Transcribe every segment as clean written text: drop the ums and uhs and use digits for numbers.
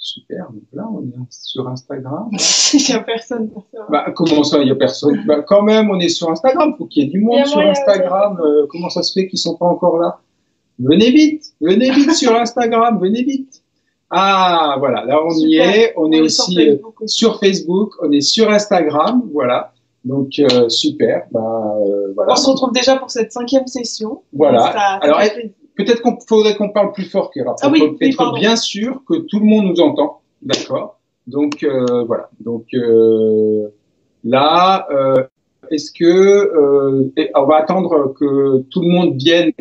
Super, donc là, on est sur Instagram. Il n'y a personne pour ça. Bah, comment ça, il y a personne? Bah, quand même, on est sur Instagram. Faut qu'il y ait du monde sur Instagram. Comment ça se fait qu'ils sont pas encore là? Venez vite sur Instagram, venez vite. Ah, voilà, là, on y est. On est aussi sur Facebook, on est sur Instagram, voilà. Donc, super. Bah, voilà. On se retrouve déjà pour cette 5e session. Voilà. Alors, peut-être qu'on faudrait qu'on parle plus fort, Kéra, pour être bien sûr que tout le monde nous entend. D'accord. Donc, voilà. Donc, là, est-ce que on va attendre que tout le monde vienne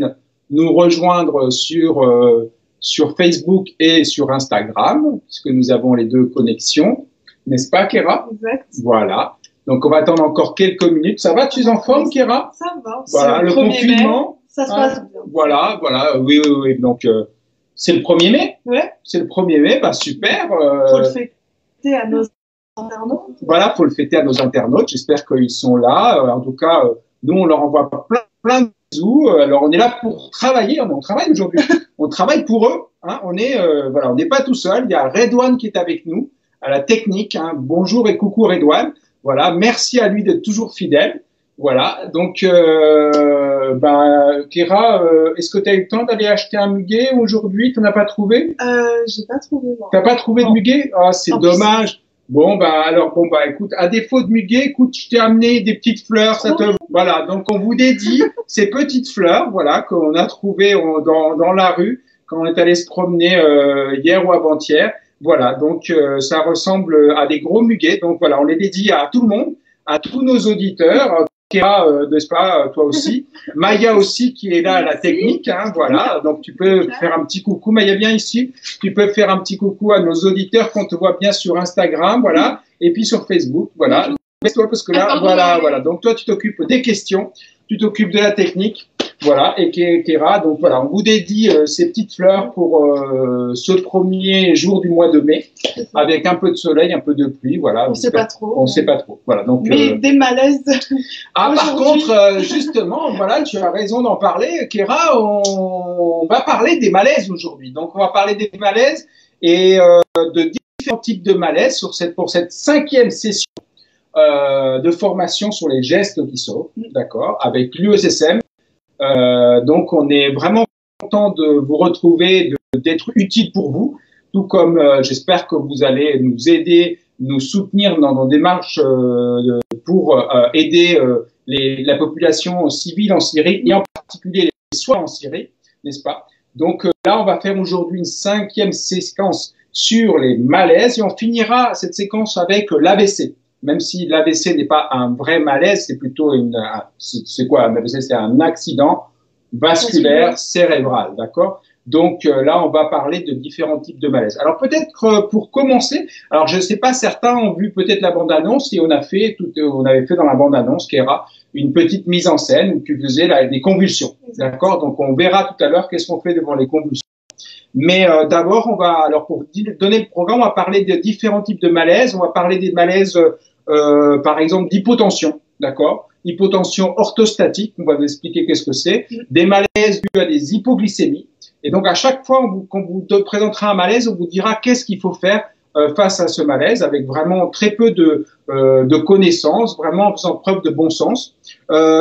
nous rejoindre sur Facebook et sur Instagram, puisque nous avons les deux connexions, n'est-ce pas, Kéra? Exact. Voilà. Donc, on va attendre encore quelques minutes. Ça va, tu es en forme, Kéra? Ça va. Voilà, le confinement. Ça se passe bien. Voilà, oui. Donc, c'est le 1er mai? Ouais. C'est le 1er mai, bah super. Faut le fêter à nos internautes. Voilà, faut le fêter à nos internautes. J'espère qu'ils sont là. En tout cas, nous, on leur envoie plein de bisous. Alors, on est là pour travailler. On travaille aujourd'hui. On travaille pour eux. Hein. On n'est pas tout seul. Il y a Redouane qui est avec nous à la technique. Hein. Bonjour et coucou Redouane. Voilà, merci à lui d'être toujours fidèle. Voilà, donc Kéra, est-ce que tu as eu le temps d'aller acheter un muguet aujourd'hui? Tu n'en as pas trouvé? J'ai pas trouvé. T'as pas trouvé de muguet? Ah, c'est dommage. Bon écoute, à défaut de muguet, écoute, je t'ai amené des petites fleurs, voilà, donc on vous dédie ces petites fleurs, voilà, qu'on a trouvées dans la rue quand on est allé se promener hier ou avant-hier. Voilà, donc ça ressemble à des gros muguets. Donc voilà, on les dédie à tout le monde, à tous nos auditeurs. Kéra, n'est-ce pas, toi aussi. Maya aussi qui est là à la technique, hein, voilà. Donc tu peux faire un petit coucou. Maya, viens ici. Tu peux faire un petit coucou à nos auditeurs qu'on te voit bien sur Instagram, voilà, et puis sur Facebook, voilà. Toi parce que là, voilà. Donc toi, tu t'occupes des questions, tu t'occupes de la technique. Voilà, et Kéra, donc voilà, on vous dédie ces petites fleurs pour ce 1er jour du mois de mai, avec un peu de soleil, un peu de pluie, voilà. On sait pas trop. On sait pas trop, voilà. Donc, mais des malaises. Ah, par contre, justement, voilà, tu as raison d'en parler, Kéra, on va parler des malaises aujourd'hui. Donc, on va parler des malaises et de différents types de malaises pour cette 5e session de formation sur les gestes qui sauvent, d'accord, avec l'UESSM. Donc, on est vraiment content de vous retrouver, d'être utile pour vous, tout comme j'espère que vous allez nous aider, nous soutenir dans nos démarches pour aider la population civile en Syrie et en particulier les soins en Syrie, n'est-ce pas? Donc là, on va faire aujourd'hui une 5e séquence sur les malaises et on finira cette séquence avec l'AVC. Même si l'AVC n'est pas un vrai malaise, c'est plutôt c'est quoi un AVC? C'est un accident vasculaire cérébral, d'accord? Donc là, on va parler de différents types de malaises. Alors peut-être pour commencer, alors je ne sais pas, certains ont vu peut-être la bande-annonce et on avait fait dans la bande-annonce, Kéra, une petite mise en scène où tu faisais des convulsions, d'accord? Donc on verra tout à l'heure qu'est-ce qu'on fait devant les convulsions. Mais d'abord, pour donner le programme, on va parler de différents types de malaises. On va parler des malaises, par exemple, d'hypotension, d'accord? Hypotension orthostatique, on va vous expliquer qu'est-ce que c'est. Des malaises dus à des hypoglycémies. Et donc, à chaque fois qu'on vous présentera un malaise, on vous dira qu'est-ce qu'il faut faire face à ce malaise, avec vraiment très peu de connaissances, vraiment en faisant preuve de bon sens.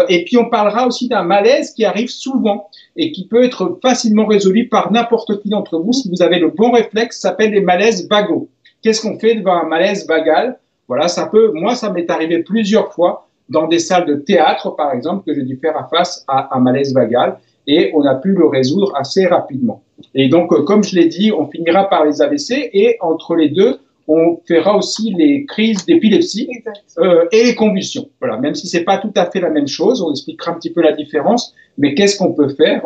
Et puis, on parlera aussi d'un malaise qui arrive souvent et qui peut être facilement résolu par n'importe qui d'entre vous si vous avez le bon réflexe. Ça s'appelle les malaises vagaux. Qu'est-ce qu'on fait devant un malaise vagal? Voilà, moi, ça m'est arrivé plusieurs fois dans des salles de théâtre, par exemple, que j'ai dû faire face à un malaise vagal et on a pu le résoudre assez rapidement. Et donc, comme je l'ai dit, on finira par les AVC et entre les deux, on fera aussi les crises d'épilepsie et les convulsions. Voilà, même si c'est pas tout à fait la même chose, on expliquera un petit peu la différence, mais qu'est-ce qu'on peut faire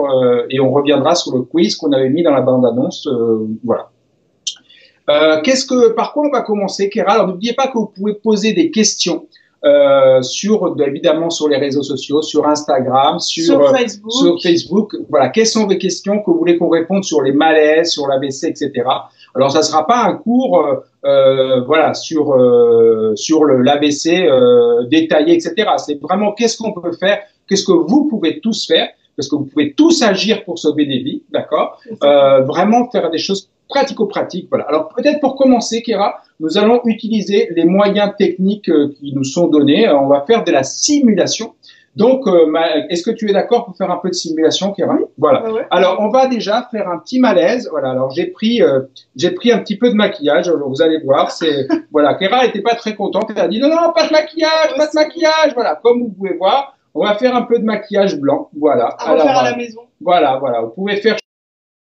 et on reviendra sur le quiz qu'on avait mis dans la bande-annonce. Voilà. Par quoi on va commencer, Kéra? Alors, n'oubliez pas que vous pouvez poser des questions évidemment sur les réseaux sociaux, sur Instagram, sur Facebook. Voilà, quelles sont les questions que vous voulez qu'on réponde sur les malaises, sur l'AVC, etc. Alors, ça sera pas un cours, sur l'AVC détaillé, etc. C'est vraiment qu'est-ce qu'on peut faire, qu'est-ce que vous pouvez tous faire, parce que vous pouvez tous agir pour sauver des vies, d'accord? Vraiment faire des choses pratico-pratique. Voilà. Alors peut-être pour commencer, Kéra, nous allons utiliser les moyens techniques qui nous sont donnés. On va faire de la simulation. Donc, est-ce que tu es d'accord pour faire un peu de simulation, Kéra? Oui. Voilà. Ouais. Alors, on va déjà faire un petit malaise. Voilà. Alors, j'ai pris un petit peu de maquillage. Alors, vous allez voir, c'est voilà. Kéra n'était pas très contente. Elle a dit non, pas de maquillage, pas de maquillage. Voilà. Comme vous pouvez voir, on va faire un peu de maquillage blanc. Voilà. À refaire à la maison. Voilà. Vous pouvez faire.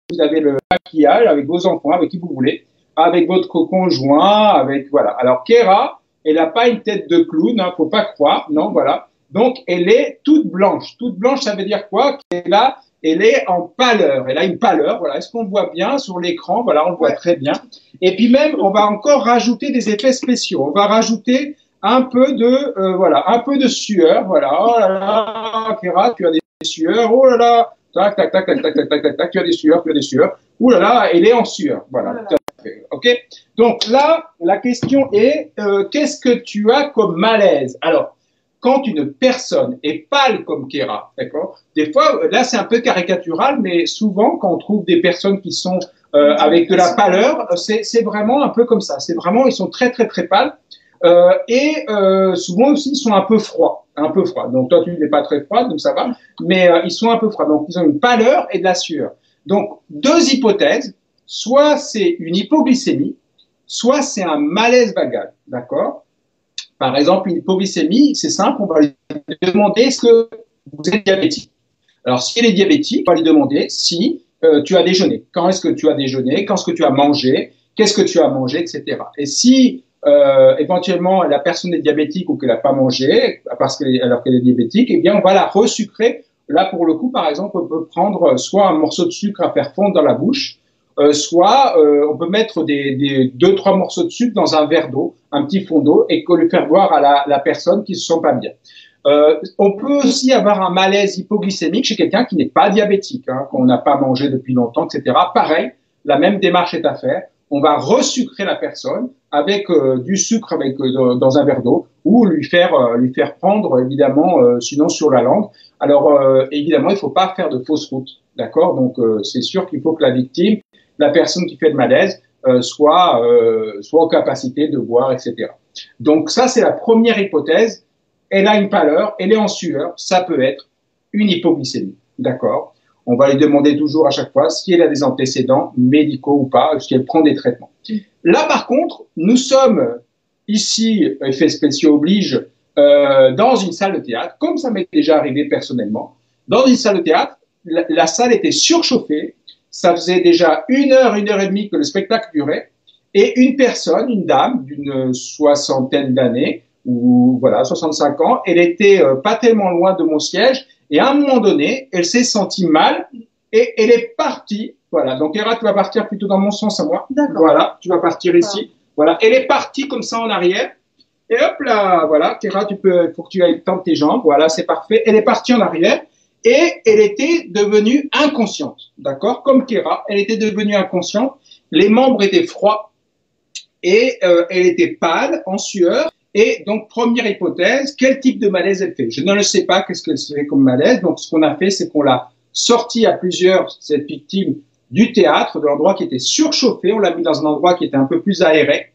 Vous avez le maquillage avec vos enfants, avec qui vous voulez, avec votre conjoint, avec voilà. Alors, Kéra, elle n'a pas une tête de clown, hein, faut pas croire. Non, voilà. Donc, elle est toute blanche. Toute blanche, ça veut dire quoi? Elle est en pâleur. Elle a une pâleur. Voilà. Est-ce qu'on le voit bien sur l'écran? Voilà, on le voit très bien. Et puis même, on va encore rajouter des effets spéciaux. On va rajouter un peu de sueur. Voilà. Oh là là, Kéra, tu as des sueurs. Oh là là. Tac, tac, tac, tac, tac, tac, tac, tac, tac. Tu as des sueurs. Ouh là là, elle est en sueur. Voilà. Tout à fait. OK? Donc là, la question est, qu'est-ce que tu as comme malaise? Alors, quand une personne est pâle comme Kéra, d'accord? Des fois, là, c'est un peu caricatural, mais souvent, quand on trouve des personnes qui sont avec de la pâleur, c'est vraiment un peu comme ça. C'est vraiment, ils sont très, très, très pâles. Souvent aussi, ils sont un peu froids. Donc, toi, tu n'es pas très froide, donc ça va. Mais ils sont un peu froids. Donc, ils ont une pâleur et de la sueur. Donc, deux hypothèses. Soit c'est une hypoglycémie, soit c'est un malaise vagal, d'accord? Par exemple, une hypoglycémie, c'est simple, on va lui demander est-ce que vous êtes diabétique. Alors, si elle est diabétique, on va lui demander si tu as déjeuné. Quand est-ce que tu as déjeuné? Quand est-ce que tu as mangé? Qu'est-ce que tu as mangé, etc. Et si éventuellement la personne est diabétique ou qu'elle n'a pas mangé alors qu'elle est diabétique, eh bien, on va la resucrer. Là, pour le coup, par exemple, on peut prendre soit un morceau de sucre à faire fondre dans la bouche, soit on peut mettre des 2-3 morceaux de sucre dans un verre d'eau, un petit fond d'eau, et le faire boire à la personne qui se sent pas bien. On peut aussi avoir un malaise hypoglycémique chez quelqu'un qui n'est pas diabétique, hein, qu'on n'a pas mangé depuis longtemps, etc. Pareil, la même démarche est à faire. On va resucrer la personne avec du sucre dans un verre d'eau ou lui faire prendre, évidemment, sinon sur la langue. Alors, évidemment, il ne faut pas faire de fausses routes, d'accord? Donc, c'est sûr qu'il faut que la victime, la personne qui fait le malaise, soit en capacité de boire, etc. Donc, ça, c'est la première hypothèse. Elle a une pâleur, elle est en sueur, ça peut être une hypoglycémie, d'accord? On va lui demander toujours à chaque fois si elle a des antécédents médicaux ou pas, si elle prend des traitements. Là, par contre, nous sommes ici, effets spéciaux oblige, dans une salle de théâtre, comme ça m'est déjà arrivé personnellement. Dans une salle de théâtre, la salle était surchauffée, ça faisait déjà 1 heure et demie que le spectacle durait, et une personne, une dame d'une soixantaine d'années, ou voilà, 65 ans, elle était pas tellement loin de mon siège, et à un moment donné, elle s'est sentie mal, et elle est partie, voilà, donc Kéra, tu vas partir plutôt dans mon sens à moi, voilà, tu vas partir ici, voilà, elle est partie comme ça en arrière, et hop là, voilà, Kéra, faut que tu ailles tendre tes jambes, voilà, c'est parfait, elle est partie en arrière, et elle était devenue inconsciente, d'accord, comme Kéra, elle était devenue inconsciente, les membres étaient froids, et elle était pâle, en sueur. Et donc, première hypothèse, quel type de malaise elle fait? Je ne le sais pas, qu'est-ce qu'elle fait comme malaise. Donc, ce qu'on a fait, c'est qu'on l'a sortie à plusieurs, cette victime, du théâtre, de l'endroit qui était surchauffé. On l'a mis dans un endroit qui était un peu plus aéré.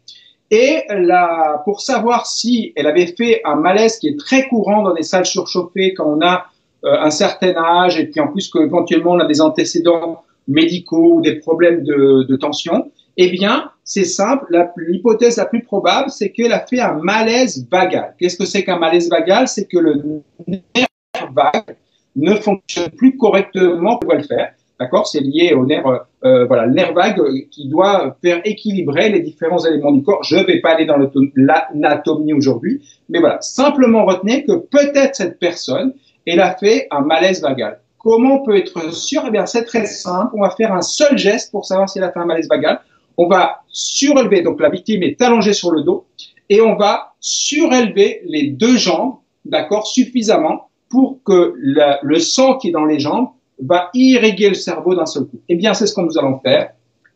Et là, pour savoir si elle avait fait un malaise qui est très courant dans des salles surchauffées quand on a un certain âge et puis en plus qu'éventuellement on a des antécédents médicaux ou des problèmes de tension, eh bien, c'est simple, l'hypothèse la plus probable, c'est qu'elle a fait un malaise vagal. Qu'est-ce que c'est qu'un malaise vagal? C'est que le nerf vague ne fonctionne plus correctement pour le faire. D'accord? C'est lié au nerf, le nerf vague qui doit faire équilibrer les différents éléments du corps. Je ne vais pas aller dans l'anatomie aujourd'hui, mais voilà. Simplement retenez que peut-être cette personne, elle a fait un malaise vagal. Comment on peut être sûr? Eh bien, c'est très simple. On va faire un seul geste pour savoir si elle a fait un malaise vagal. On va surélever, donc la victime est allongée sur le dos, et on va surélever les deux jambes, d'accord, suffisamment pour que le sang qui est dans les jambes va irriguer le cerveau d'un seul coup. Eh bien, c'est ce que nous allons faire.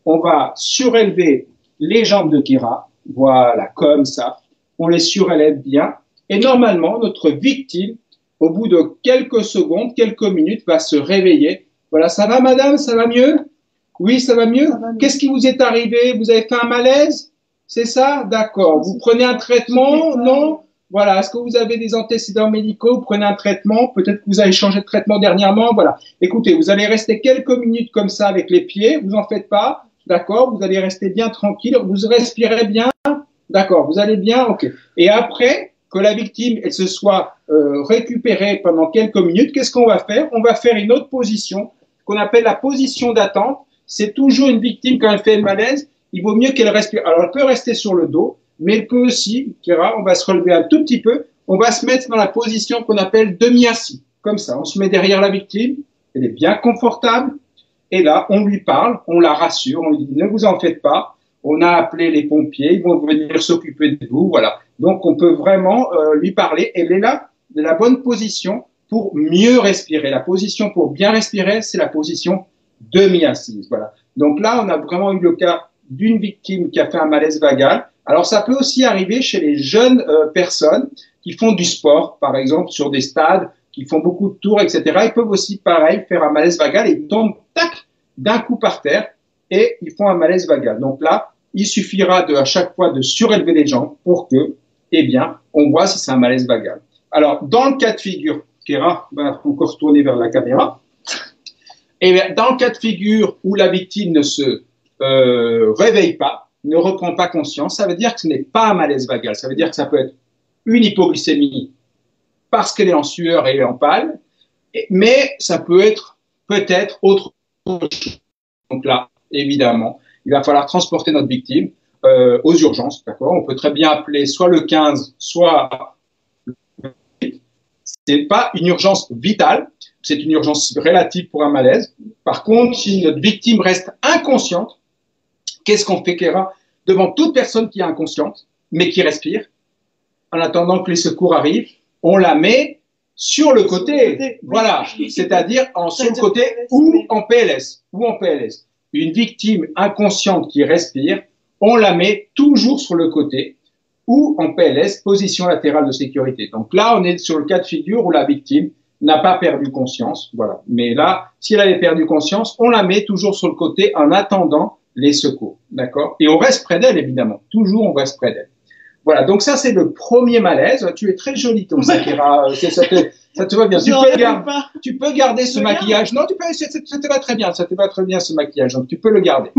On va surélever les jambes de Kéra, voilà, comme ça. On les surélève bien, et normalement, notre victime, au bout de quelques secondes, quelques minutes, va se réveiller. Voilà, ça va madame, ça va mieux? Oui, ça va mieux? Ça va mieux. Qu'est-ce qui vous est arrivé? Vous avez fait un malaise? C'est ça? D'accord. Vous prenez un traitement? Non? Voilà. Est-ce que vous avez des antécédents médicaux? Vous prenez un traitement? Peut-être que vous avez changé de traitement dernièrement? Voilà. Écoutez, vous allez rester quelques minutes comme ça avec les pieds. Vous en faites pas. D'accord? Vous allez rester bien tranquille. Vous respirez bien. D'accord. Vous allez bien? OK. Et après que la victime elle se soit récupérée pendant quelques minutes, qu'est-ce qu'on va faire? On va faire une autre position qu'on appelle la position d'attente. C'est toujours une victime quand elle fait le malaise, il vaut mieux qu'elle respire. Alors, elle peut rester sur le dos, mais elle peut aussi, Kira, on va se relever un tout petit peu, on va se mettre dans la position qu'on appelle demi-assis. Comme ça, on se met derrière la victime, elle est bien confortable, et là, on lui parle, on la rassure, on lui dit ne vous en faites pas, on a appelé les pompiers, ils vont venir s'occuper de vous, voilà. Donc, on peut vraiment lui parler, elle est là, de la bonne position pour mieux respirer. La position pour bien respirer, c'est la position demi-assise. Voilà. Donc là, on a vraiment eu le cas d'une victime qui a fait un malaise vagal. Alors, ça peut aussi arriver chez les jeunes personnes qui font du sport, par exemple, sur des stades, qui font beaucoup de tours, etc. Ils peuvent aussi, pareil, faire un malaise vagal et ils tombent, tac, d'un coup par terre et ils font un malaise vagal. Donc là, il suffira à chaque fois de surélever les jambes pour que, eh bien, on voit si c'est un malaise vagal. Alors, dans le cas de figure, Kira va encore se tourner vers la caméra. Et bien, dans le cas de figure où la victime ne se réveille pas, ne reprend pas conscience, ça veut dire que ce n'est pas un malaise vagal. Ça veut dire que ça peut être une hypoglycémie parce qu'elle est en sueur et elle est en pâle, mais ça peut être peut-être autre chose. Donc là, évidemment, il va falloir transporter notre victime aux urgences, d'accord? On peut très bien appeler soit le 15, soit c'est pas une urgence vitale, c'est une urgence relative pour un malaise. Par contre, si notre victime reste inconsciente, qu'est-ce qu'on fait, Kira, devant toute personne qui est inconsciente, mais qui respire, en attendant que les secours arrivent, on la met sur le côté, voilà, c'est-à-dire sur le côté ou en PLS, Une victime inconsciente qui respire, on la met toujours sur le côté ou en PLS, position latérale de sécurité. Donc là, on est sur le cas de figure où la victime n'a pas perdu conscience, voilà. Mais là, si elle avait perdu conscience, on la met toujours sur le côté en attendant les secours, d'accord? Et on reste près d'elle, évidemment. Toujours, on reste près d'elle. Voilà, donc ça, c'est le premier malaise. Tu es très jolie, ton Sakira. Ça te va bien. Tu peux garder ce maquillage. Non, ça te va très bien. Ça te va très bien, ce maquillage. Donc, tu peux le garder.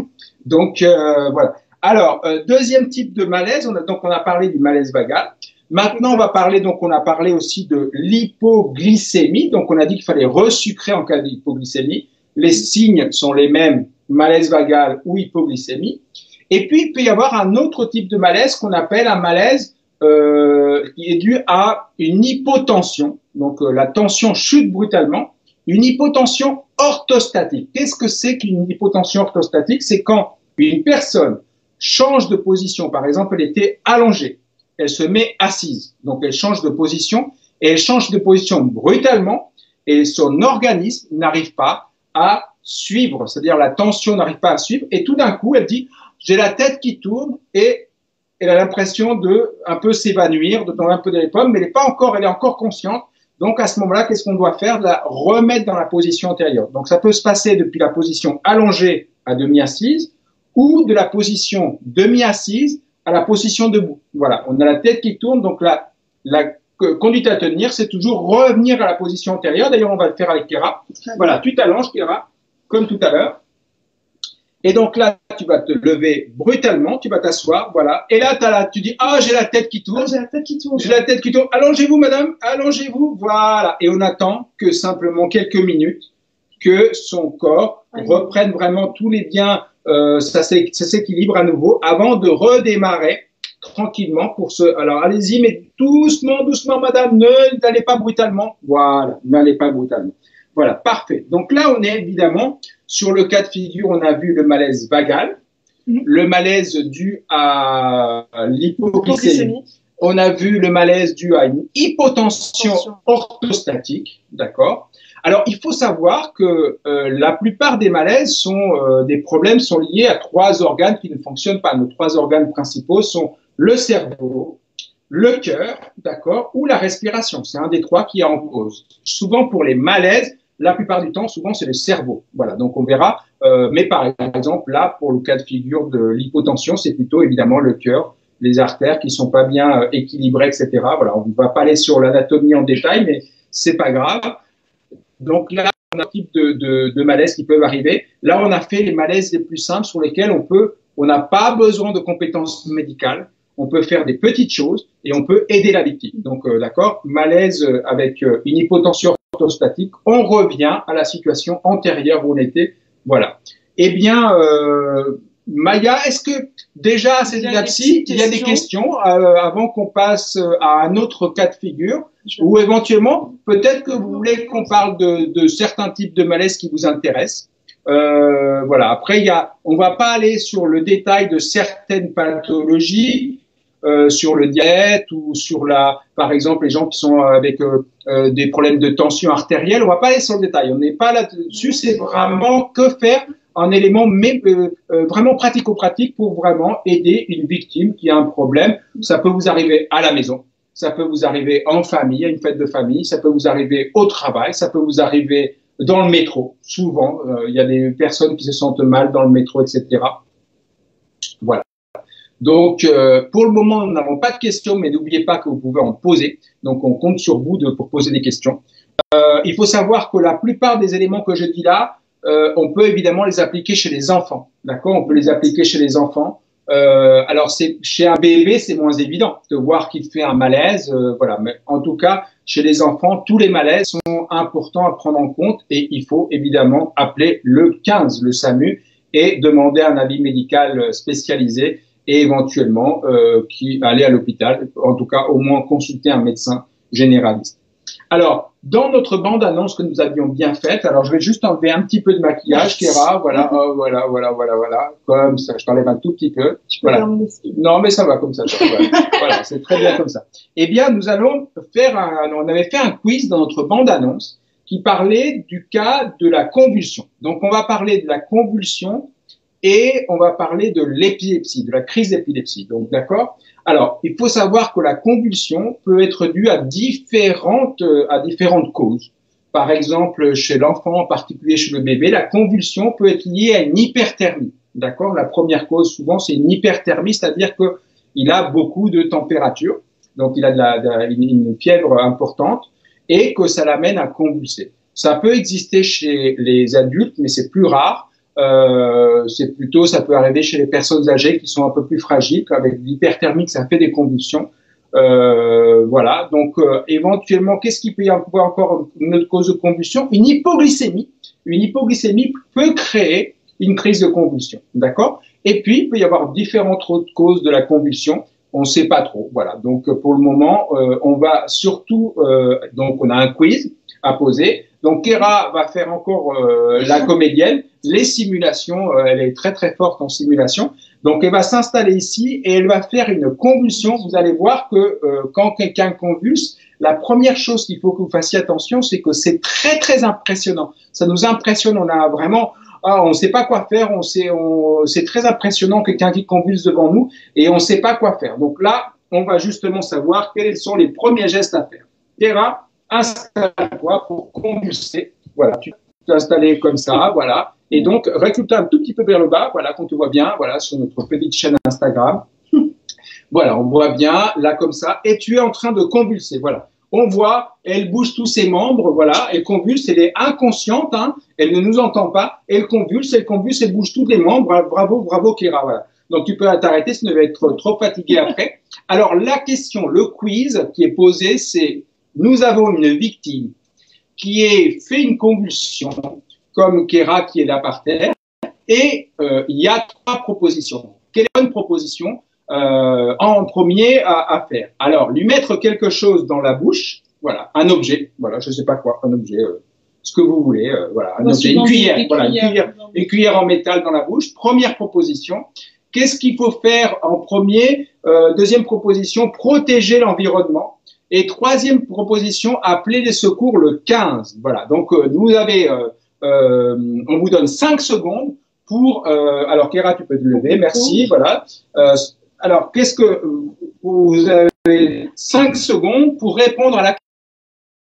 Donc, voilà. Alors, deuxième type de malaise. On a parlé du malaise vagal. Maintenant, on a parlé aussi de l'hypoglycémie. Donc, on a dit qu'il fallait resucrer en cas d'hypoglycémie. Les signes sont les mêmes, malaise vagal ou hypoglycémie. Et puis, il peut y avoir un autre type de malaise qu'on appelle un malaise qui est dû à une hypotension. Donc, la tension chute brutalement. Une hypotension orthostatique. Qu'est-ce que c'est qu'une hypotension orthostatique? C'est quand une personne change de position. Par exemple, elle était allongée. Elle se met assise. Donc, elle change de position et elle change de position brutalement et son organisme n'arrive pas à suivre. C'est-à-dire, la tension n'arrive pas à suivre et tout d'un coup, elle dit j'ai la tête qui tourne et elle a l'impression de un peu s'évanouir, de tomber un peu dans les pommes, mais elle est encore consciente. Donc, à ce moment-là, qu'est-ce qu'on doit faire? De la remettre dans la position antérieure. Donc, ça peut se passer depuis la position allongée à demi-assise ou de la position demi-assise à la position debout. Voilà, on a la tête qui tourne, donc la conduite à tenir, c'est toujours revenir à la position antérieure. D'ailleurs, on va le faire avec Kira. Voilà, tu t'allonges, Kira, comme tout à l'heure. Et donc là, tu vas te lever brutalement, tu vas t'asseoir, voilà. Et là, tu dis, j'ai la tête qui tourne. J'ai la tête qui tourne. J'ai la tête qui tourne. Allongez-vous, madame, allongez-vous, voilà. Et on attend que simplement quelques minutes, que son corps reprenne vraiment tous les biens, ça s'équilibre à nouveau avant de redémarrer tranquillement alors allez-y, mais doucement, doucement, madame, n'allez pas brutalement. Voilà, n'allez pas brutalement. Voilà, parfait. Donc là, on est évidemment sur le cas de figure, on a vu le malaise vagal, le malaise dû à l'hypoglycémie. On a vu le malaise dû à une hypotension orthostatique, d'accord? Alors, il faut savoir que la plupart des malaises des problèmes sont liés à 3 organes qui ne fonctionnent pas. Nos 3 organes principaux sont le cerveau, le cœur, d'accord, ou la respiration. C'est un des 3 qui est en cause. Souvent, pour les malaises, la plupart du temps, souvent, c'est le cerveau. Voilà, donc on verra. Mais par exemple, là, pour le cas de figure de l'hypotension, c'est plutôt évidemment le cœur, les artères qui sont pas bien équilibrées, etc. Voilà, on ne va pas aller sur l'anatomie en détail, mais c'est pas grave. Donc là, on a un type de malaises qui peuvent arriver. Là, on a fait les malaises les plus simples sur lesquels on n'a pas besoin de compétences médicales. On peut faire des petites choses et on peut aider la victime. Donc, d'accord, malaise avec une hypotension orthostatique, on revient à la situation antérieure où on était. Voilà. Eh bien, Maya, est-ce que déjà à cette étape-ci, il y a des questions avant qu'on passe à un autre cas de figure ou éventuellement, peut-être que vous voulez qu'on parle de certains types de malaises qui vous intéressent. Voilà. Après, on va pas aller sur le détail de certaines pathologies, sur le diabète ou sur par exemple, les gens qui sont avec des problèmes de tension artérielle. On va pas aller sur le détail. On n'est pas là-dessus. C'est vraiment que faire un élément vraiment pratico-pratique pour vraiment aider une victime qui a un problème. Ça peut vous arriver à la maison. Ça peut vous arriver en famille, à une fête de famille. Ça peut vous arriver au travail. Ça peut vous arriver dans le métro. Souvent, il y a des personnes qui se sentent mal dans le métro, etc. Voilà. Donc, pour le moment, nous n'avons pas de questions, mais n'oubliez pas que vous pouvez en poser. Donc, on compte sur vous pour poser des questions. Il faut savoir que la plupart des éléments que je dis là, on peut évidemment les appliquer chez les enfants. D'accord? On peut les appliquer chez les enfants. Alors, chez un bébé, c'est moins évident de voir qu'il fait un malaise. Voilà. Mais en tout cas, chez les enfants, tous les malaises sont importants à prendre en compte et il faut évidemment appeler le 15, le SAMU, et demander un avis médical spécialisé et éventuellement aller à l'hôpital, en tout cas au moins consulter un médecin généraliste. Alors, dans notre bande-annonce que nous avions bien faite, alors je vais juste enlever un petit peu de maquillage, Kéra, voilà, voilà, comme ça, je t'enlève un tout petit peu. Voilà. Non, mais ça va comme ça. Voilà, c'est très bien comme ça. Eh bien, nous allons on avait fait un quiz dans notre bande-annonce qui parlait du cas de la convulsion. Donc, on va parler de la convulsion et on va parler de l'épilepsie, de la crise d'épilepsie. Donc, d'accord? Alors, il faut savoir que la convulsion peut être due à différentes causes. Par exemple, chez l'enfant, en particulier chez le bébé, la convulsion peut être liée à une hyperthermie. D'accord? La première cause, souvent, c'est une hyperthermie, c'est-à-dire que il a beaucoup de température, donc il a une fièvre importante, et que ça l'amène à convulser. Ça peut exister chez les adultes, mais c'est plus rare. Ça peut arriver chez les personnes âgées qui sont un peu plus fragiles, avec l'hyperthermie, ça fait des convulsions. Voilà. Donc, éventuellement, qu'est-ce qu'il peut y avoir encore une autre cause de convulsion? Une hypoglycémie. Une hypoglycémie peut créer une crise de convulsion. D'accord? Et puis, il peut y avoir différentes autres causes de la convulsion. On ne sait pas trop. Voilà. Donc, pour le moment, on va surtout, donc, on a un quiz à poser. Donc, Kéra va faire encore la comédienne. Les simulations, elle est très très forte en simulation. Donc, elle va s'installer ici et elle va faire une convulsion. Vous allez voir que quand quelqu'un convulse, la première chose qu'il faut que vous fassiez attention, c'est que c'est très très impressionnant. Ça nous impressionne. On a vraiment, on ne sait pas quoi faire. C'est très impressionnant quelqu'un qui convulse devant nous et on ne sait pas quoi faire. Donc là, on va justement savoir quels sont les premiers gestes à faire. Kéra, installe-toi pour convulser. Voilà, tu t'es installé comme ça, voilà. Et donc, recule-toi un tout petit peu vers le bas, voilà, qu'on te voit bien, voilà, sur notre petite chaîne Instagram. Voilà, on voit bien, là, comme ça. Et tu es en train de convulser, voilà. On voit, elle bouge tous ses membres, voilà, elle convulse, elle est inconsciente, hein, elle ne nous entend pas, elle convulse, elle bouge tous les membres. Bravo, Kéra, voilà. Donc, tu peux t'arrêter, si tu ne veux être trop fatigué après. Alors, la question, le quiz qui est posé, c'est: nous avons une victime qui a fait une convulsion, comme Kéra qui est là par terre, et il y a 3 propositions. Quelle est une proposition en premier à faire? Alors, lui mettre quelque chose dans la bouche, voilà, un objet, voilà, je sais pas quoi, un objet, ce que vous voulez, voilà, un objet, une cuillère, voilà, une cuillère en métal dans la bouche. Première proposition. Qu'est-ce qu'il faut faire en premier? Deuxième proposition, protéger l'environnement. Et troisième proposition, appeler les secours le 15. Voilà. Donc, on vous donne 5 secondes pour, alors, Kéra, tu peux te lever. Merci. Voilà. Alors, vous avez 5 secondes pour répondre à la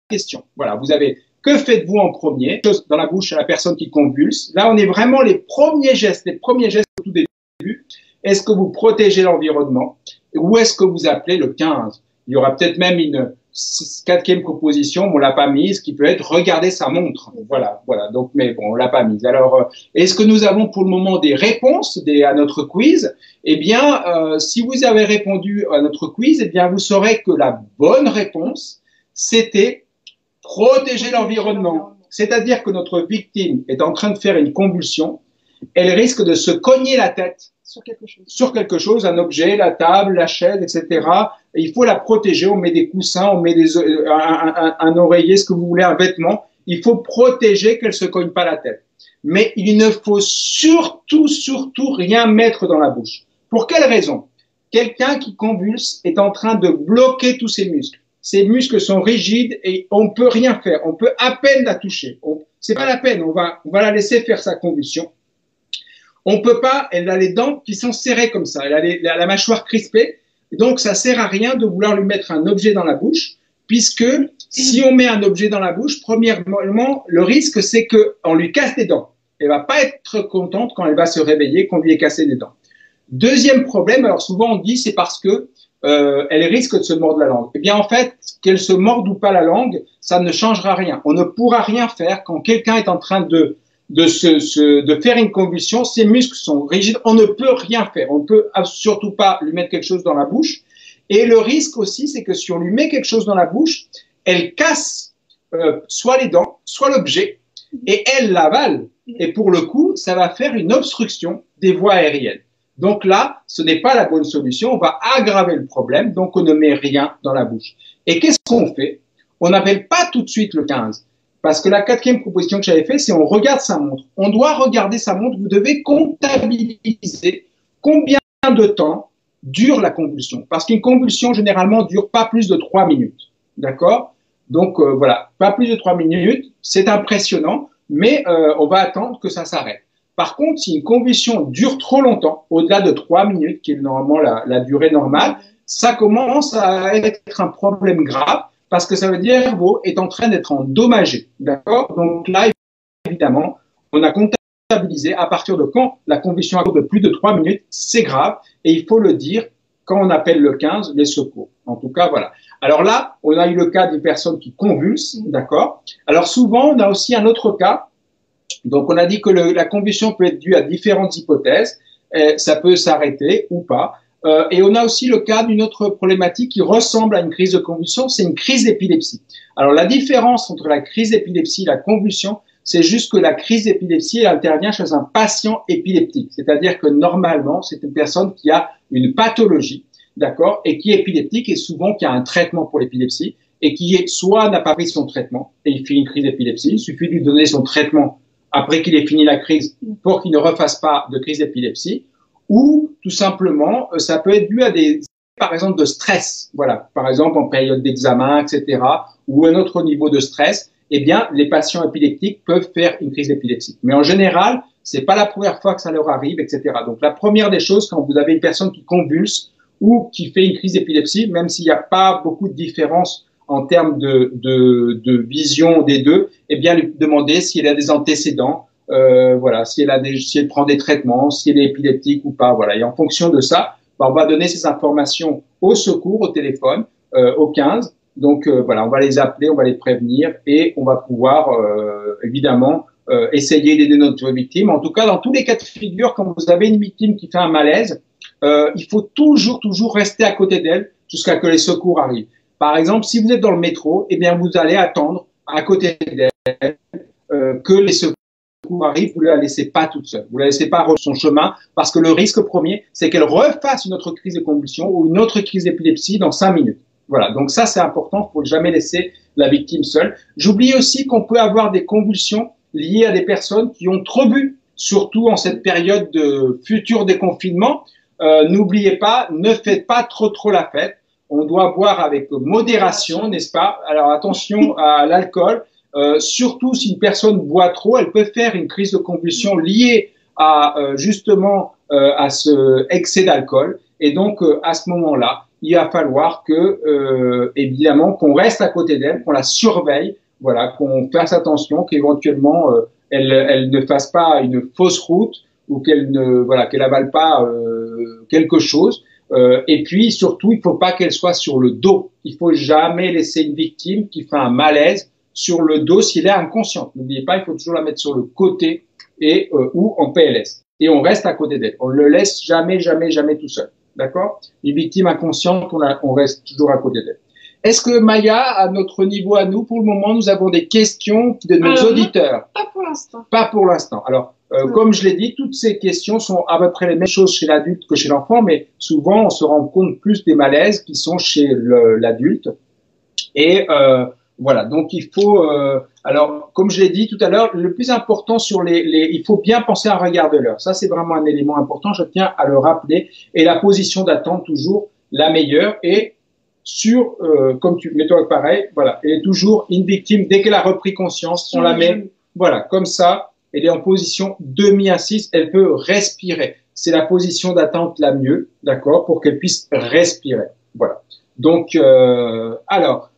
question. Voilà. Vous avez Que faites-vous en premier? Dans la bouche à la personne qui convulse. Là, on est vraiment les premiers gestes au tout début. Est-ce que vous protégez l'environnement ou est-ce que vous appelez le 15? Il y aura peut-être même une quatrième proposition, on l'a pas mise, qui peut être regarder sa montre. Voilà. Donc, mais bon, on l'a pas mise. Alors, est-ce que nous avons pour le moment des réponses à notre quiz? Eh bien, si vous avez répondu à notre quiz, eh bien, vous saurez que la bonne réponse, c'était protéger l'environnement. C'est-à-dire que notre victime est en train de faire une convulsion, elle risque de se cogner la tête sur quelque chose, un objet, la table, la chaise, etc. Et il faut la protéger. On met des coussins, on met un oreiller, ce que vous voulez, un vêtement. Il faut protéger qu'elle se cogne pas la tête. Mais il ne faut surtout rien mettre dans la bouche. Pour quelle raison? Quelqu'un qui convulse est en train de bloquer tous ses muscles. Ses muscles sont rigides et on peut rien faire. On peut à peine la toucher. C'est pas la peine. On va la laisser faire sa convulsion. On peut pas, elle a les dents qui sont serrées comme ça, elle a la mâchoire crispée, donc ça sert à rien de vouloir lui mettre un objet dans la bouche, puisque si on met un objet dans la bouche, premièrement, le risque c'est qu'on lui casse des dents. Elle va pas être contente quand elle va se réveiller qu'on lui ait cassé des dents. Deuxième problème, alors souvent on dit c'est parce que elle risque de se mordre la langue. Eh bien en fait, qu'elle se morde ou pas la langue, ça ne changera rien. On ne pourra rien faire quand quelqu'un est en train de faire une convulsion, ses muscles sont rigides, on ne peut rien faire. On ne peut surtout pas lui mettre quelque chose dans la bouche. Et le risque aussi, c'est que si on lui met quelque chose dans la bouche, elle casse soit les dents, soit l'objet, et elle l'avale. Et pour le coup, ça va faire une obstruction des voies aériennes. Donc là, ce n'est pas la bonne solution, on va aggraver le problème, donc on ne met rien dans la bouche. Et qu'est-ce qu'on fait? On n'appelle pas tout de suite le 15. Parce que la quatrième proposition que j'avais faite, c'est on regarde sa montre. On doit regarder sa montre. Vous devez comptabiliser combien de temps dure la convulsion. Parce qu'une convulsion, généralement, dure pas plus de 3 minutes. D'accord? Donc, voilà. Pas plus de 3 minutes. C'est impressionnant, mais on va attendre que ça s'arrête. Par contre, si une convulsion dure trop longtemps, au-delà de 3 minutes, qui est normalement la durée normale, ça commence à être un problème grave. Parce que ça veut dire que le cerveau est en train d'être endommagé. D'accord? Donc là, évidemment, on a comptabilisé à partir de quand la convulsion dure de plus de 3 minutes, c'est grave. Et il faut le dire quand on appelle le 15, les secours. En tout cas, voilà. Alors là, on a eu le cas d'une personne qui convulse. D'accord? Alors souvent, on a aussi un autre cas. Donc on a dit que la convulsion peut être due à différentes hypothèses. Ça peut s'arrêter ou pas. Et on a aussi le cas d'une autre problématique qui ressemble à une crise de convulsion, c'est une crise d'épilepsie. Alors la différence entre la crise d'épilepsie et la convulsion, c'est juste que la crise d'épilepsie, elle intervient chez un patient épileptique. C'est-à-dire que normalement, c'est une personne qui a une pathologie, d'accord, et qui est épileptique et souvent qui a un traitement pour l'épilepsie et qui soit n'a pas pris son traitement et il fait une crise d'épilepsie. Il suffit de lui donner son traitement après qu'il ait fini la crise pour qu'il ne refasse pas de crise d'épilepsie. Ou tout simplement, ça peut être dû à par exemple, de stress. Voilà, par exemple en période d'examen, etc., ou un autre niveau de stress. Eh bien, les patients épileptiques peuvent faire une crise d'épilepsie. Mais en général, c'est pas la première fois que ça leur arrive, etc. Donc, la première des choses, quand vous avez une personne qui convulse ou qui fait une crise d'épilepsie, même s'il n'y a pas beaucoup de différence en termes de vision des deux, eh bien, lui demander si elle a des antécédents. Voilà, si elle prend des traitements, si elle est épileptique ou pas, voilà. Et en fonction de ça, on va donner ces informations au secours, au téléphone, au 15. Donc voilà, on va les appeler, on va les prévenir et on va pouvoir évidemment essayer d'aider notre victime. En tout cas, dans tous les cas de figure, quand vous avez une victime qui fait un malaise, il faut toujours rester à côté d'elle jusqu'à que les secours arrivent. Par exemple, si vous êtes dans le métro, eh bien vous allez attendre à côté d'elle que les secours arrive, vous ne la laissez pas toute seule. Vous ne la laissez pas son chemin parce que le risque premier, c'est qu'elle refasse une autre crise de convulsion ou une autre crise d'épilepsie dans 5 minutes. Voilà. Donc ça, c'est important. Il ne faut jamais laisser la victime seule. J'oublie aussi qu'on peut avoir des convulsions liées à des personnes qui ont trop bu, surtout en cette période de futur déconfinement. N'oubliez pas, ne faites pas trop la fête. On doit boire avec modération, n'est-ce pas? Alors attention à l'alcool. Surtout si une personne boit trop, elle peut faire une crise de convulsion liée à justement à ce excès d'alcool. Et donc à ce moment-là, il va falloir que évidemment qu'on reste à côté d'elle, qu'on la surveille Voilà, qu'on fasse attention, qu'éventuellement elle ne fasse pas une fausse route ou qu'elle avale pas quelque chose. Et puis surtout, il faut pas qu'elle soit sur le dos. Il faut jamais laisser une victime qui fait un malaise sur le dos s'il est inconscient. N'oubliez pas, il faut toujours la mettre sur le côté et ou en PLS. Et on reste à côté d'elle. On ne le laisse jamais, jamais, jamais tout seul. D'accord? Une victime inconsciente, on reste toujours à côté d'elle. Est-ce que Maya, à notre niveau à nous, pour le moment, nous avons des questions de nos auditeurs? Pas pour l'instant. Pas pour l'instant. Alors, comme je l'ai dit, toutes ces questions sont à peu près les mêmes choses chez l'adulte que chez l'enfant, mais souvent, on se rend compte plus des malaises qui sont chez l'adulte. Et voilà, donc il faut... alors, comme je l'ai dit tout à l'heure, le plus important il faut bien penser à un regard de l'heure. Ça, c'est vraiment un élément important, je tiens à le rappeler. Et la position d'attente, toujours la meilleure. Et comme mets-toi pareil, voilà, elle est toujours une victime. Dès qu'elle a repris conscience, on la met, voilà, comme ça. Elle est en position demi-assise, elle peut respirer. C'est la position d'attente la mieux, d'accord, pour qu'elle puisse respirer. Voilà. Donc, alors,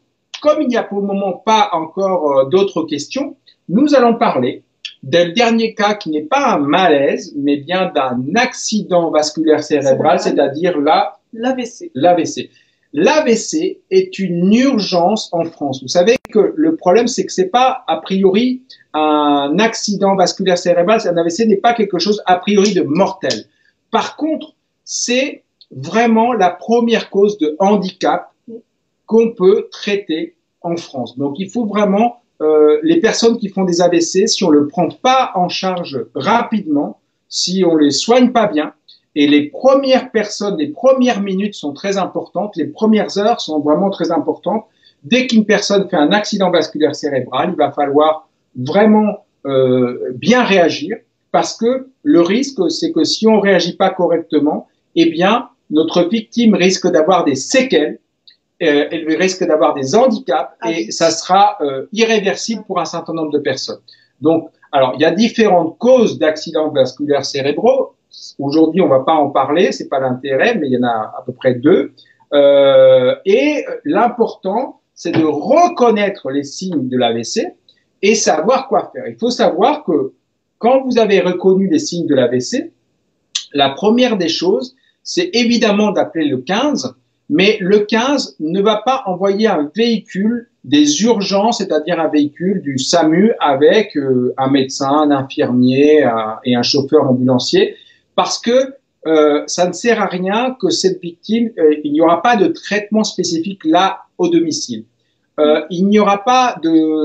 comme il n'y a pour le moment pas encore d'autres questions, nous allons parler d'un dernier cas qui n'est pas un malaise, mais bien d'un accident vasculaire cérébral, c'est-à-dire l'AVC. L'AVC est une urgence en France. Vous savez que le problème, c'est que c'est pas a priori un accident vasculaire cérébral, un AVC n'est pas quelque chose a priori de mortel. Par contre, c'est vraiment la première cause de handicap qu'on peut traiter en France. Donc, il faut vraiment les personnes qui font des AVC, si on le prend pas en charge rapidement, si on les soigne pas bien. Et les premières minutes sont très importantes, les premières heures sont vraiment très importantes. Dès qu'une personne fait un accident vasculaire cérébral, il va falloir vraiment bien réagir parce que le risque, c'est que si on réagit pas correctement, eh bien, notre victime risque d'avoir des séquelles, elle risque d'avoir des handicaps et ça sera irréversible pour un certain nombre de personnes. Donc, alors, il y a différentes causes d'accidents vasculaires cérébraux. Aujourd'hui, on va pas en parler, c'est pas l'intérêt, mais il y en a à peu près 2. Et l'important, c'est de reconnaître les signes de l'AVC et savoir quoi faire. Il faut savoir que quand vous avez reconnu les signes de l'AVC, la première des choses, c'est évidemment d'appeler le 15, mais le 15 ne va pas envoyer un véhicule des urgences, c'est-à-dire un véhicule du SAMU avec un médecin, un infirmier et un chauffeur ambulancier, parce que ça ne sert à rien que cette victime, il n'y aura pas de traitement spécifique là au domicile. Il n'y aura pas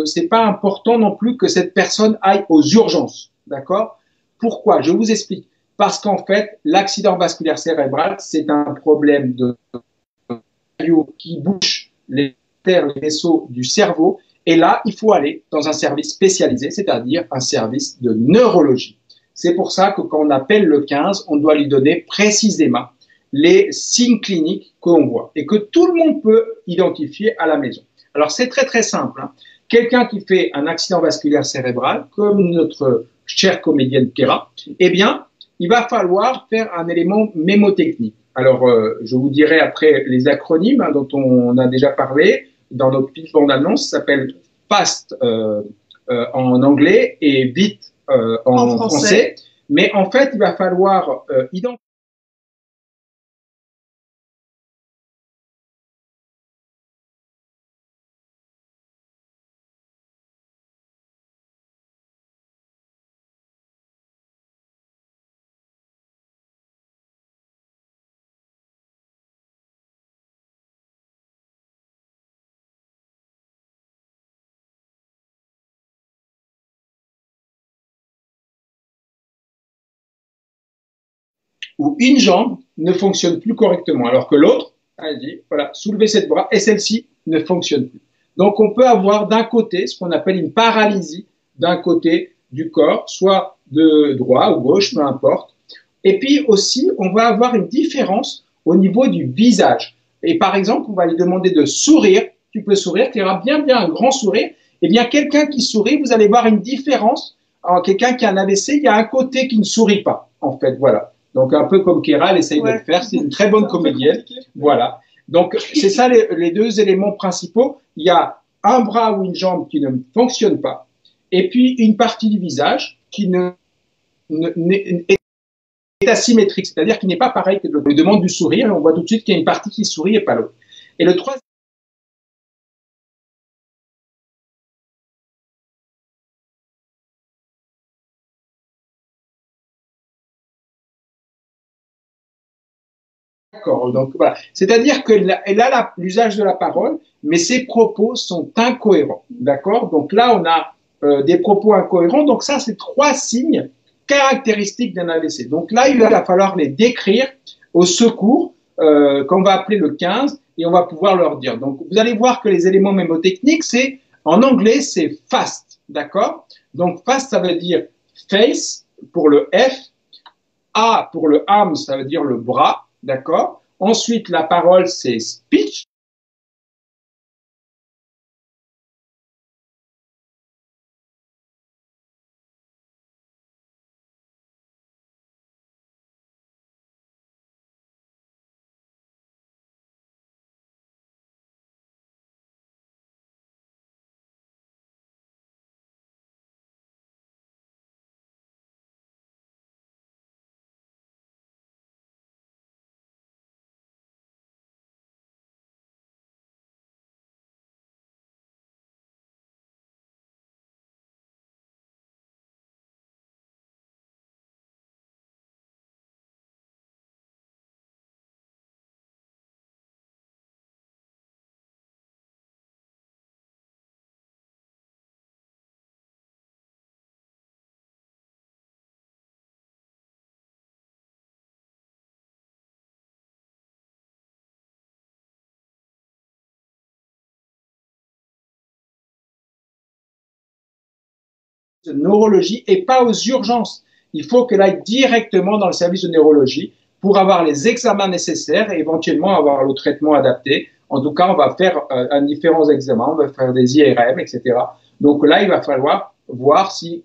c'est pas important non plus que cette personne aille aux urgences, d'accord? Pourquoi? Je vous explique. Parce qu'en fait, l'accident vasculaire cérébral, c'est un problème de qui bouche les vaisseaux du cerveau. Et là, il faut aller dans un service spécialisé, c'est-à-dire un service de neurologie. C'est pour ça que quand on appelle le 15, on doit lui donner précisément les signes cliniques qu'on voit et que tout le monde peut identifier à la maison. Alors, c'est très, très simple. Hein. Quelqu'un qui fait un accident vasculaire cérébral, comme notre chère comédienne Kéra, eh bien, il va falloir faire un élément mémotechnique. Alors, je vous dirai après les acronymes hein, dont on a déjà parlé dans notre petite bande-annonce, ça s'appelle FAST en anglais et VIT en français. Mais en fait, il va falloir identifier où une jambe ne fonctionne plus correctement, alors que l'autre, allez-y, voilà, soulevez cette bras, et celle-ci ne fonctionne plus. Donc, on peut avoir d'un côté ce qu'on appelle une paralysie d'un côté du corps, soit de droit ou gauche, peu importe. Et puis aussi, on va avoir une différence au niveau du visage. Et par exemple, on va lui demander de sourire. Tu peux sourire, tu auras bien un grand sourire. Eh bien, quelqu'un qui sourit, vous allez voir une différence. Alors, quelqu'un qui a un AVC, il y a un côté qui ne sourit pas, en fait, voilà. Donc, un peu comme Kéra, elle essaye de le faire. C'est une très bonne comédienne. Voilà. Donc, c'est ça les 2 éléments principaux. Il y a un bras ou une jambe qui ne fonctionne pas, et puis une partie du visage qui est asymétrique, c'est-à-dire qui n'est pas pareil que l'autre. On demande du sourire, et on voit tout de suite qu'il y a une partie qui sourit et pas l'autre. Et le troisième, d'accord, donc voilà. C'est-à-dire que elle a l'usage de la parole, mais ses propos sont incohérents, d'accord? Donc là, on a des propos incohérents. Donc ça, c'est trois signes caractéristiques d'un AVC. Donc là, il va falloir les décrire au secours, qu'on va appeler le 15, et on va pouvoir leur dire. Donc vous allez voir que les éléments mémotechniques, c'est en anglais, c'est fast, d'accord? Donc fast, ça veut dire face pour le F, A pour le arm, ça veut dire le bras, d'accord? Ensuite, la parole, c'est speech. De neurologie et pas aux urgences. Il faut qu'elle aille directement dans le service de neurologie pour avoir les examens nécessaires et éventuellement avoir le traitement adapté. En tout cas, on va faire différents examens, on va faire des IRM, etc. Donc là, il va falloir voir si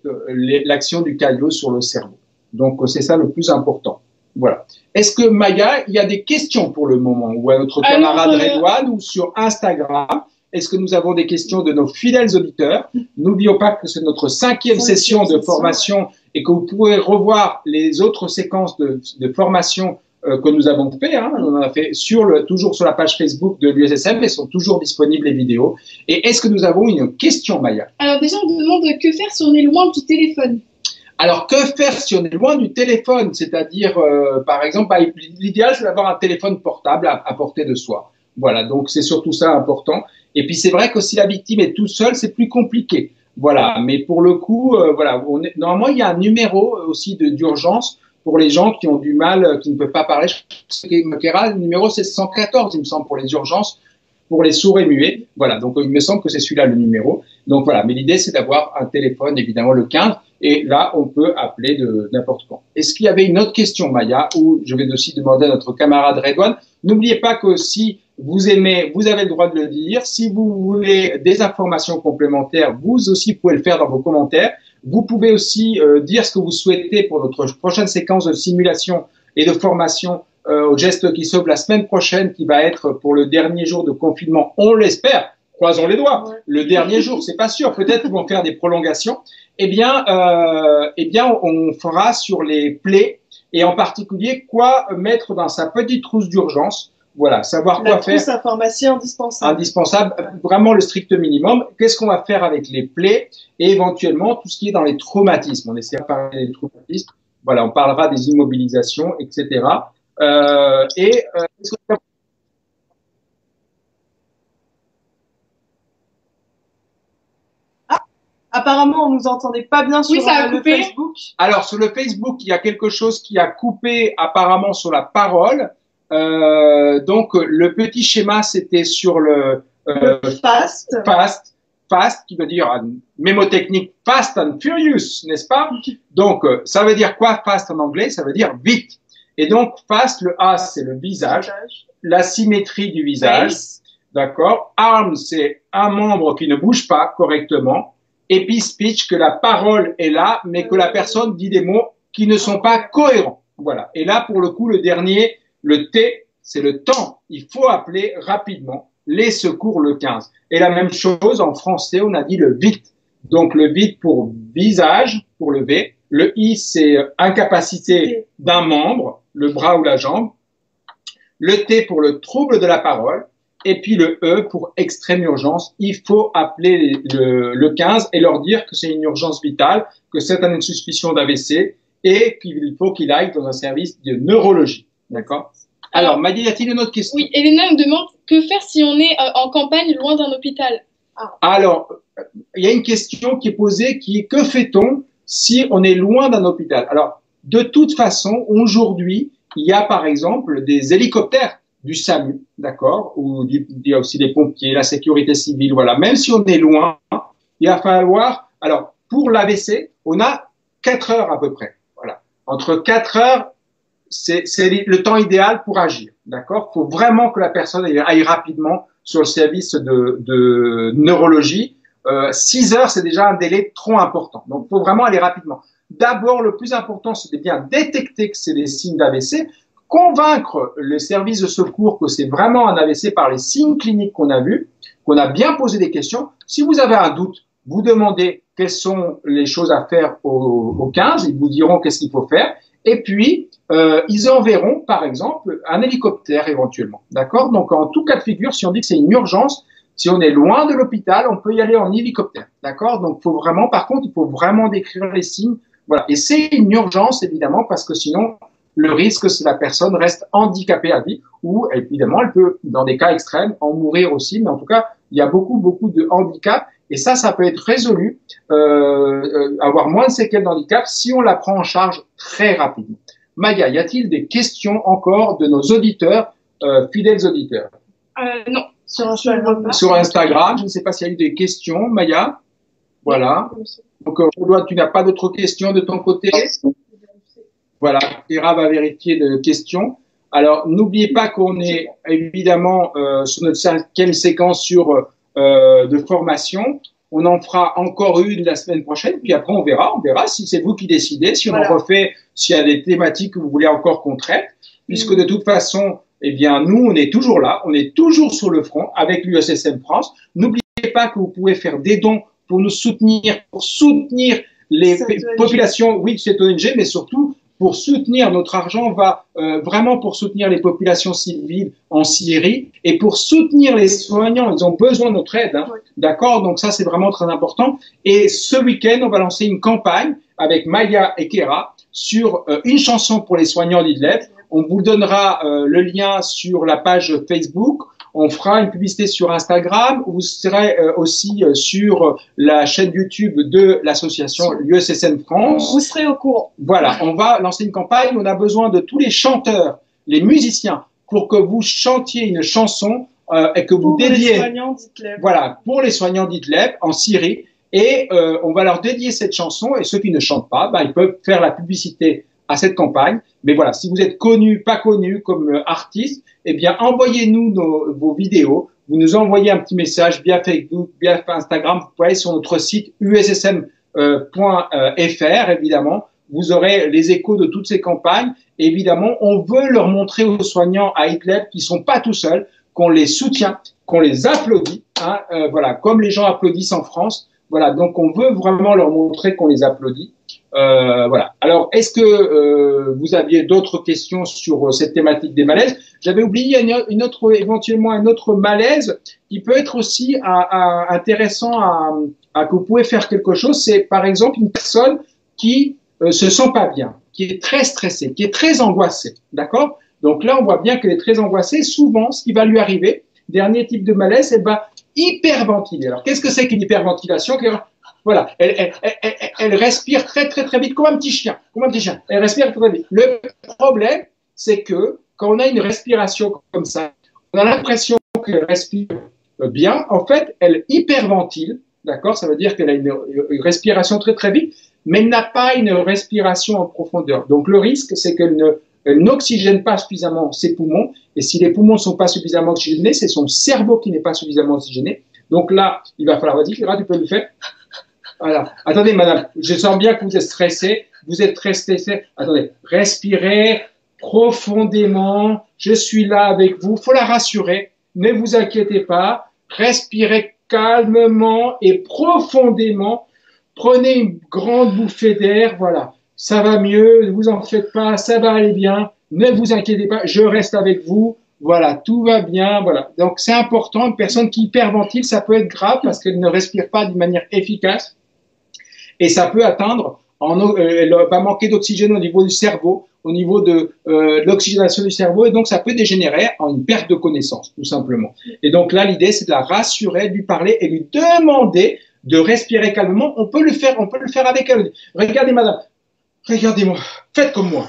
l'action du caillot sur le cerveau. Donc c'est ça le plus important. Voilà. Est-ce que Maya, il y a des questions pour le moment, ou à notre camarade Redouane, ou sur Instagram? Est-ce que nous avons des questions de nos fidèles auditeurs? N'oublions pas que c'est notre cinquième session de formation et que vous pouvez revoir les autres séquences de formation que nous avons fait. Hein. On en a fait toujours sur la page Facebook de l'USSM, mais sont toujours disponibles les vidéos. Et est-ce que nous avons une question, Maya? Alors déjà, on demande que faire si on est loin du téléphone. Alors, que faire si on est loin du téléphone? C'est-à-dire, par exemple, l'idéal, c'est d'avoir un téléphone portable à portée de soi. Voilà, donc c'est surtout ça important. Et puis c'est vrai que si la victime est tout seule, c'est plus compliqué. Voilà, mais pour le coup, voilà, normalement il y a un numéro aussi d'urgence pour les gens qui ont du mal, qui ne peuvent pas parler. Le numéro c'est 114, il me semble, pour les urgences, pour les sourds et muets. Voilà, donc il me semble que c'est celui-là le numéro. Donc voilà, mais l'idée c'est d'avoir un téléphone, évidemment le 15, et là on peut appeler de n'importe quand. Est-ce qu'il y avait une autre question, Maya, ou je vais aussi demander à notre camarade Redouane? N'oubliez pas que si vous aimez, vous avez le droit de le dire. Si vous voulez des informations complémentaires, vous aussi pouvez le faire dans vos commentaires. Vous pouvez aussi dire ce que vous souhaitez pour notre prochaine séquence de simulation et de formation au geste qui sauve la semaine prochaine, qui va être pour le dernier jour de confinement. On l'espère. Croisons les doigts. Le dernier jour, c'est pas sûr. Peut-être qu'ils vont faire des prolongations. Eh bien, on fera sur les plaies et en particulier quoi mettre dans sa petite trousse d'urgence. Voilà, savoir quoi faire. La trousse à pharmacie indispensable. Indispensable, vraiment le strict minimum. Qu'est-ce qu'on va faire avec les plaies et éventuellement tout ce qui est dans les traumatismes. On essaiera de parler des traumatismes. Voilà, on parlera des immobilisations, etc. Apparemment, on nous entendait pas bien sur le Facebook. Alors, sur le Facebook, il y a quelque chose qui a coupé apparemment sur la parole. Donc, le petit schéma, c'était sur le fast. Fast, qui veut dire mémotechnique fast and furious, n'est-ce pas? Donc, ça veut dire quoi fast en anglais? Ça veut dire vite. Et donc, fast, le A, c'est le visage, la symétrie du visage, d'accord? Arm, c'est un membre qui ne bouge pas correctement. Et puis speech, que la parole est là, mais que la personne dit des mots qui ne sont pas cohérents. Voilà. Et là, pour le coup, le dernier, le T, c'est le temps. Il faut appeler rapidement. les secours le 15. Et la même chose en français, on a dit le vite. Donc le vite pour visage, pour le V. Le I, c'est incapacité d'un membre, le bras ou la jambe. Le T pour le trouble de la parole. Et puis le E pour extrême urgence. Il faut appeler le 15 et leur dire que c'est une urgence vitale, que c'est une suspicion d'AVC et qu'il faut qu'il aille dans un service de neurologie. D'accord? Alors, Maddy, y a-t-il une autre question? Oui, Elena me demande que faire si on est en campagne loin d'un hôpital? Alors, il y a une question qui est posée qui est que fait-on si on est loin d'un hôpital? Alors, de toute façon, aujourd'hui, il y a par exemple des hélicoptères du SAMU, d'accord, ou il y a aussi des pompiers, la sécurité civile, voilà. Même si on est loin, il va falloir, alors, pour l'AVC, on a 4 heures à peu près, voilà. Entre 4 heures, c'est le temps idéal pour agir, d'accord. Il faut vraiment que la personne aille rapidement sur le service de neurologie. 6 heures, c'est déjà un délai trop important, donc il faut vraiment aller rapidement. D'abord, le plus important, c'est de bien détecter que c'est des signes d'AVC, convaincre les services de secours que c'est vraiment un AVC par les signes cliniques qu'on a vus, qu'on a bien posé des questions. Si vous avez un doute, vous demandez quelles sont les choses à faire au 15, ils vous diront qu'est-ce qu'il faut faire, et puis ils enverront, par exemple, un hélicoptère éventuellement. D'accord? Donc, en tout cas de figure, si on dit que c'est une urgence, si on est loin de l'hôpital, on peut y aller en hélicoptère. D'accord? Donc, faut vraiment, par contre, il faut vraiment décrire les signes. Voilà. Et c'est une urgence, évidemment, parce que sinon, le risque, c'est que la personne reste handicapée à vie, ou évidemment, elle peut, dans des cas extrêmes, en mourir aussi. Mais en tout cas, il y a beaucoup de handicaps. Et ça peut être résolu, avoir moins de séquelles d'handicap si on la prend en charge très rapidement. Maya, y a-t-il des questions encore de nos auditeurs, fidèles auditeurs? Non. Sur Instagram, je ne sais pas s'il y a eu des questions, Maya. Voilà. Donc, tu n'as pas d'autres questions de ton côté? Voilà. Ira va vérifier de questions. Alors, n'oubliez pas qu'on est évidemment sur notre 5e séquence de formation. On en fera encore une la semaine prochaine, puis après on verra si c'est vous qui décidez, si on en refait, s'il y a des thématiques que vous voulez encore qu'on traite, puisque de toute façon, eh bien, nous, on est toujours là, on est toujours sur le front avec l'USSM France. N'oubliez pas que vous pouvez faire des dons pour nous soutenir, pour soutenir les populations, oui, cette ONG, mais surtout pour soutenir, notre argent va vraiment pour soutenir les populations civiles en Syrie et pour soutenir les soignants. Ils ont besoin de notre aide, hein, d'accord? Donc ça, c'est vraiment très important. Et ce week-end, on va lancer une campagne avec Maya et Kera sur une chanson pour les soignants d'Idlib. On vous donnera le lien sur la page Facebook. On fera une publicité sur Instagram. Vous serez aussi sur la chaîne YouTube de l'association l'USSM France. Vous serez au courant. Voilà, on va lancer une campagne. On a besoin de tous les chanteurs, les musiciens, pour que vous chantiez une chanson et que vous dédiez. Pour les soignants d'Idlib. Voilà, pour les soignants d'Idlib en Syrie. Et on va leur dédier cette chanson. Et ceux qui ne chantent pas, ils peuvent faire la publicité à cette campagne. Mais voilà, si vous êtes connu, pas connu comme artiste, eh bien, envoyez-nous vos vidéos. Vous nous envoyez un petit message via Facebook, via Instagram. Vous pouvez aller sur notre site ussm.fr, évidemment. Vous aurez les échos de toutes ces campagnes. Évidemment, on veut leur montrer aux soignants à Idlib qu'ils sont pas tout seuls, qu'on les soutient, qu'on les applaudit. Hein, voilà, comme les gens applaudissent en France. Voilà, donc on veut vraiment leur montrer qu'on les applaudit. Voilà. Alors, est-ce que vous aviez d'autres questions sur cette thématique des malaises? J'avais oublié éventuellement un autre malaise qui peut être aussi intéressant à que vous pouvez faire quelque chose. C'est par exemple une personne qui se sent pas bien, qui est très stressée, qui est très angoissée. D'accord? Donc là, on voit bien qu'elle est très angoissée. Souvent, ce qui va lui arriver, dernier type de malaise, elle va hyperventiler. Alors, qu'est-ce que c'est qu'une hyperventilation? Voilà, elle respire très vite, comme un petit chien, Elle respire très vite. Le problème, c'est que quand on a une respiration comme ça, on a l'impression qu'elle respire bien. En fait, elle hyperventile, d'accord? Ça veut dire qu'elle a une respiration très vite, mais elle n'a pas une respiration en profondeur. Donc, le risque, c'est qu'elle n'oxygène pas suffisamment ses poumons. Et si les poumons ne sont pas suffisamment oxygénés, c'est son cerveau qui n'est pas suffisamment oxygéné. Donc là, il va falloir, vas-y, Kira, tu peux le faire. Voilà. Attendez, madame, je sens bien que vous êtes stressée. Vous êtes très stressée. Attendez, respirez profondément. Je suis là avec vous. Faut la rassurer. Ne vous inquiétez pas, respirez calmement et profondément. Prenez une grande bouffée d'air, voilà. Ça va mieux, ne vous en faites pas, ça va aller bien. Ne vous inquiétez pas, je reste avec vous. Voilà, tout va bien, voilà. Donc c'est important, une personne qui hyperventile, ça peut être grave parce qu'elle ne respire pas d'une manière efficace et ça peut atteindre, elle va manquer d'oxygène au niveau du cerveau, au niveau de l'oxygénation du cerveau et donc ça peut dégénérer en une perte de connaissance, tout simplement. Et donc là, l'idée, c'est de la rassurer, de lui parler et lui demander de respirer calmement. On peut le faire avec elle. Regardez, madame, regardez-moi, faites comme moi.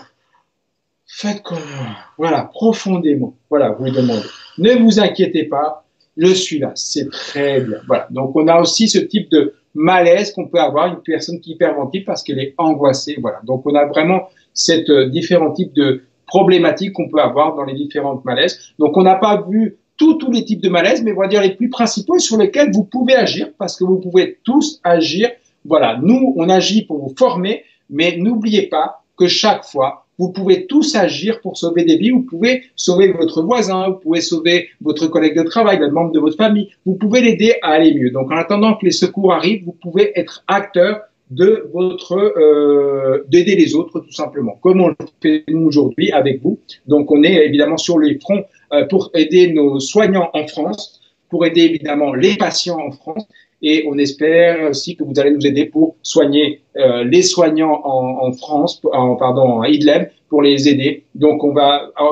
Faites comme moi. Voilà, profondément. Voilà, vous lui demandez. Ne vous inquiétez pas, je suis là. C'est très bien. Voilà. Donc, on a aussi ce type de malaise qu'on peut avoir, une personne qui hyperventile parce qu'elle est angoissée. Voilà. Donc, on a vraiment cette différents types de problématiques qu'on peut avoir dans les différentes malaises. Donc, on n'a pas vu tous les types de malaises, mais on va dire les plus principaux et sur lesquels vous pouvez agir parce que vous pouvez tous agir. Voilà. Nous, on agit pour vous former, mais n'oubliez pas que chaque fois, vous pouvez tous agir pour sauver des vies. Vous pouvez sauver votre voisin, vous pouvez sauver votre collègue de travail, le membre de votre famille. Vous pouvez l'aider à aller mieux. Donc, en attendant que les secours arrivent, vous pouvez être acteur de d'aider les autres, tout simplement, comme on le fait nous aujourd'hui avec vous. Donc, on est évidemment sur les fronts pour aider nos soignants en France, pour aider évidemment les patients en France. Et on espère aussi que vous allez nous aider pour soigner les soignants en France, en Idlib, pour les aider. Donc, on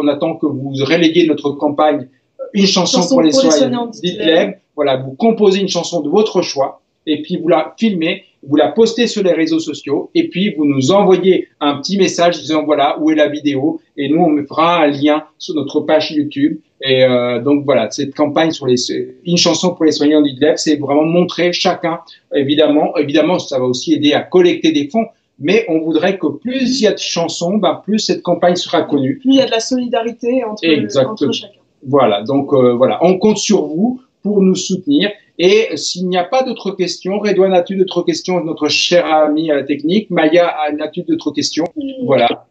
attend que vous relayez notre campagne Une chanson pour les soignants d'Idlib. Voilà, vous composez une chanson de votre choix et puis vous la filmez, vous la postez sur les réseaux sociaux et puis vous nous envoyez un petit message disant voilà où est la vidéo et nous on me fera un lien sur notre page YouTube. Et donc voilà, cette campagne sur une chanson pour les soignants d'Idlib, c'est vraiment montrer chacun, évidemment, ça va aussi aider à collecter des fonds, mais on voudrait que plus il y a de chansons, plus cette campagne sera connue. Plus il y a de la solidarité entre chacun. Voilà, donc voilà, on compte sur vous pour nous soutenir. Et s'il n'y a pas d'autres questions, Redouane, as-tu d'autres questions? Notre cher ami à la technique, Maya, as-tu d'autres questions? Voilà.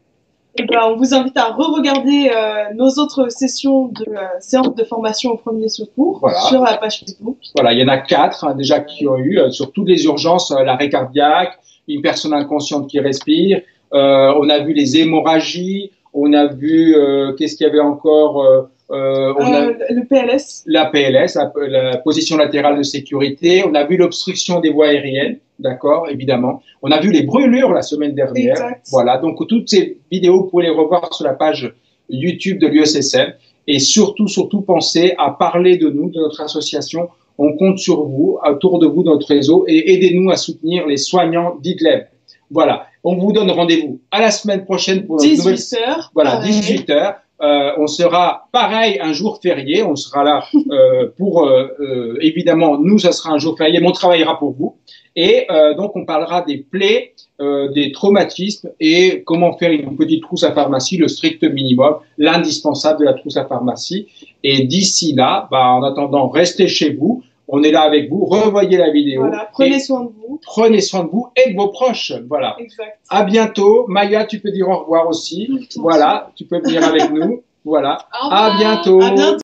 Eh ben, on vous invite à re-regarder nos autres sessions de séances de formation au premier secours sur la page Facebook. Voilà, il y en a 4 déjà qui ont eu sur toutes les urgences, l'arrêt cardiaque, une personne inconsciente qui respire. On a vu les hémorragies, on a vu qu'est-ce qu'il y avait encore le PLS. La PLS, la position latérale de sécurité. On a vu l'obstruction des voies aériennes, d'accord, évidemment. On a vu les brûlures la semaine dernière. Exact. Voilà, donc toutes ces vidéos, vous pouvez les revoir sur la page YouTube de l'USSM. Et surtout, pensez à parler de nous, de notre association. On compte sur vous, autour de vous, dans notre réseau, et aidez-nous à soutenir les soignants d'Idlib. Voilà, on vous donne rendez-vous à la semaine prochaine pour notre 18h. Voilà, 18h. On sera pareil un jour férié, on sera là pour évidemment nous ça sera un jour férié, mais on travaillera pour vous et donc on parlera des plaies, des traumatismes et comment faire une petite trousse à pharmacie, le strict minimum, l'indispensable de la trousse à pharmacie. Et d'ici là, en attendant, restez chez vous. On est là avec vous, revoyez la vidéo. Voilà, prenez soin de vous. Prenez soin de vous et de vos proches. Voilà. Exact. À bientôt. Maya, tu peux dire au revoir aussi. Voilà, tu peux venir avec nous. Voilà. Au revoir. À bientôt. À bientôt.